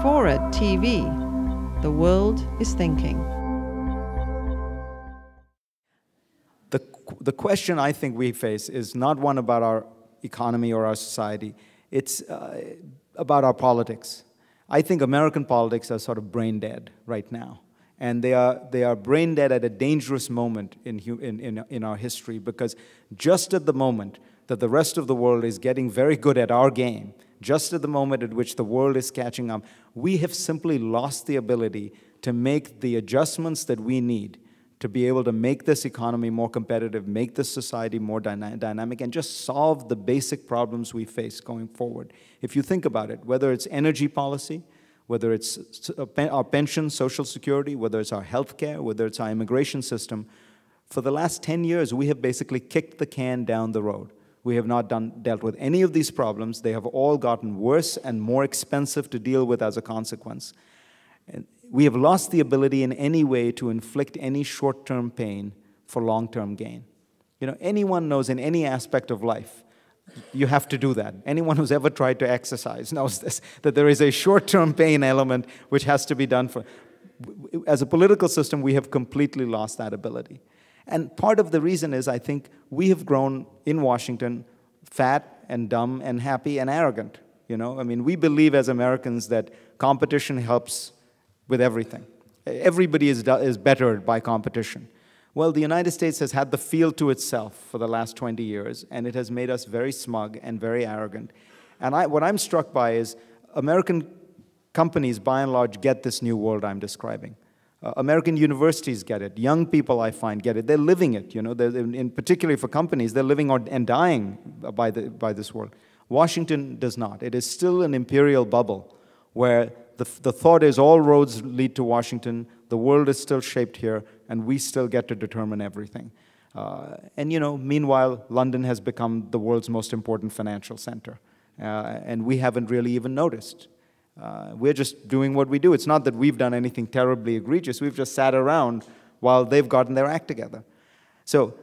FORA.tv. The world is thinking. The question I think we face is not one about our economy or our society. It's about our politics. I think American politics are sort of brain dead right now. And they are brain dead at a dangerous moment in our history, because just at the moment that the rest of the world is getting very good at our game, just at the moment at which the world is catching up, we have simply lost the ability to make the adjustments that we need to be able to make this economy more competitive, make this society more dynamic, and just solve the basic problems we face going forward. If you think about it, whether it's energy policy, whether it's our pension, social security, whether it's our healthcare, whether it's our immigration system, for the last 10 years, we have basically kicked the can down the road. We have not dealt with any of these problems. They have all gotten worse and more expensive to deal with as a consequence. And we have lost the ability in any way to inflict any short-term pain for long-term gain. You know, anyone knows in any aspect of life, you have to do that. Anyone who's ever tried to exercise knows this, that there is a short-term pain element which has to be done for. As a political system, we have completely lost that ability. And part of the reason is, I think, we have grown in Washington fat and dumb and happy and arrogant. You know, I mean, we believe as Americans that competition helps with everything. Everybody is bettered by competition. Well, the United States has had the field to itself for the last 20 years, and it has made us very smug and very arrogant. And what I'm struck by is American companies, by and large, get this new world I'm describing. American universities get it. Young people, I find, get it. They're living it. You know, in particularly for companies, they're living and dying by this world. Washington does not. It is still an imperial bubble where the thought is all roads lead to Washington, the world is still shaped here, and we still get to determine everything. And, you know, meanwhile, London has become the world's most important financial center, and we haven't really even noticed. We're just doing what we do. It's not that we've done anything terribly egregious. We've just sat around while they've gotten their act together. So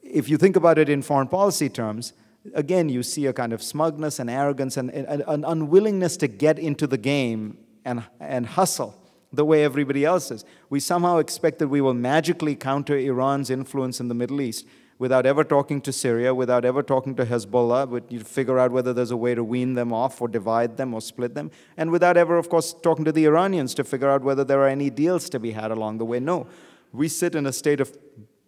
if you think about it in foreign policy terms, again, you see a kind of smugness and arrogance and an unwillingness to get into the game and hustle the way everybody else is. We somehow expect that we will magically counter Iran's influence in the Middle East without ever talking to Syria, without ever talking to Hezbollah, you figure out whether there's a way to wean them off or divide them or split them, and without ever, of course, talking to the Iranians to figure out whether there are any deals to be had along the way. No, we sit in a state of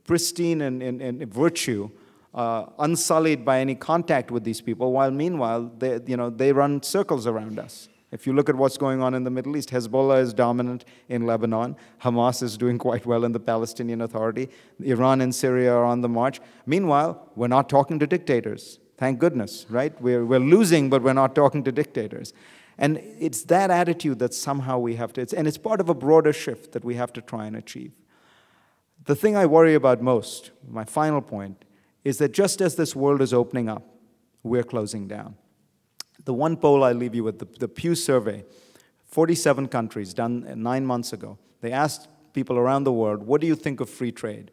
pristine and virtue, unsullied by any contact with these people, while meanwhile, they run circles around us. If you look at what's going on in the Middle East, Hezbollah is dominant in Lebanon. Hamas is doing quite well in the Palestinian Authority. Iran and Syria are on the march. Meanwhile, we're not talking to dictators. Thank goodness, right? We're losing, but we're not talking to dictators. And it's that attitude that somehow we have to, and it's part of a broader shift that we have to try and achieve. The thing I worry about most, my final point, is that just as this world is opening up, we're closing down. The one poll I leave you with, the Pew survey, 47 countries, done 9 months ago. They asked people around the world, what do you think of free trade?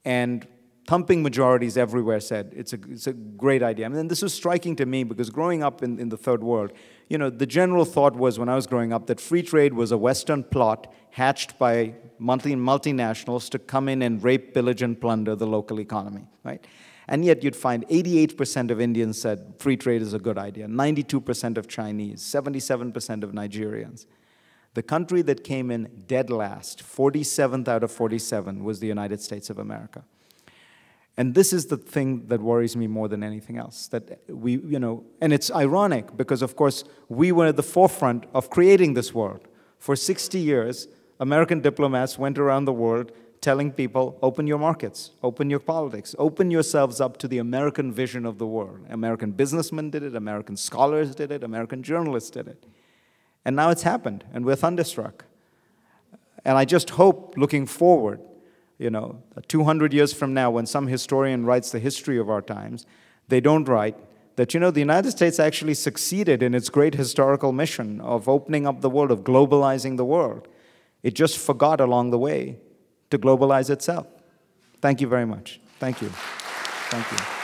And thumping majorities everywhere said, it's a great idea. And this was striking to me because growing up in the third world, you know, the general thought was when I was growing up that free trade was a Western plot hatched by multinationals to come in and rape, pillage, and plunder the local economy, right? And yet you'd find 88% of Indians said free trade is a good idea, 92% of Chinese, 77% of Nigerians. The country that came in dead last, 47th out of 47, was the United States of America. And this is the thing that worries me more than anything else, that we, you know, and it's ironic because, of course, we were at the forefront of creating this world. For 60 years, American diplomats went around the world telling people, open your markets, open your politics, open yourselves up to the American vision of the world. American businessmen did it, American scholars did it, American journalists did it. And now it's happened, and we're thunderstruck. And I just hope, looking forward, you know, 200 years from now, when some historian writes the history of our times, they don't write that, you know, the United States actually succeeded in its great historical mission of opening up the world, of globalizing the world. It just forgot along the way to globalize itself. Thank you very much. Thank you. Thank you.